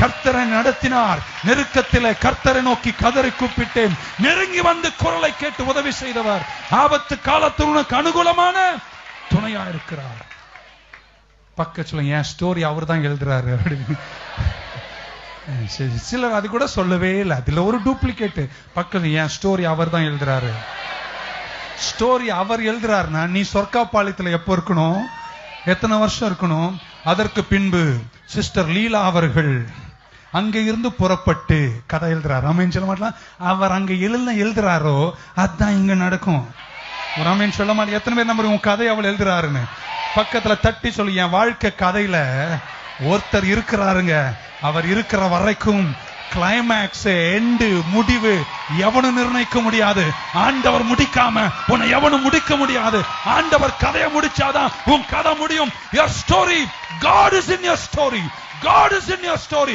கர்த்தரை நடத்தினார். நெருக்கத்திலே கர்த்தரை நோக்கி கதறி கூப்பிட்டேன். நெருங்கி வந்து குரலை கேட்டு உதவி செய்தவர். ஆபத்து காலத்தில் உனக்கு அனுகூலமான துணையா இருக்கிறார். பக்கத்துல என் ஸ்டோரி அவர் தான் எழுதுறாரு அப்படின்னு சிலர் அது கூட சொல்லவே இல்லை. அதுல ஒரு டூப்ளிகேட். பக்கத்துல என் ஸ்டோரி அவர் தான் எழுதுறாரு. ஸ்டோரி அவர் எழுதுறாருன்னா நீ சொர்க்காப்பாளையத்துல எப்ப இருக்கணும், எத்தனை வருஷம் இருக்கணும்? அதற்கு பின்பு சிஸ்டர் லீலா அவர்கள் அங்க இருந்து புறப்பட்டு கதை எழுதுறாரு. ஆமென் சொல்ல மாட்டலாம். அவர் அங்க எழுதுறாரோ அதுதான் இங்க நடக்கும். ஒரு ஆமென் சொல்ல மாட்டேன். எத்தனை பேர் நம்பர் உன் கதை அவள் எழுதுறாருன்னு பக்கத்துல தட்டி சொல்லி, என் வாழ்க்கை கதையில ஒருத்தர் இருக்கிறாருங்க. அவர் இருக்கிற வரைக்கும் கிளைமேக்ஸ், எண்டு, முடிவு எவனும் நிர்ணயிக்க முடியாது. ஆண்டவர் முடிக்காம உன்னை எவனும் முடிக்க முடியாது. ஆண்டவர் கதையை முடிச்சாதான் உன் கதை முடியும். Your story, God is in your story. God is in your story.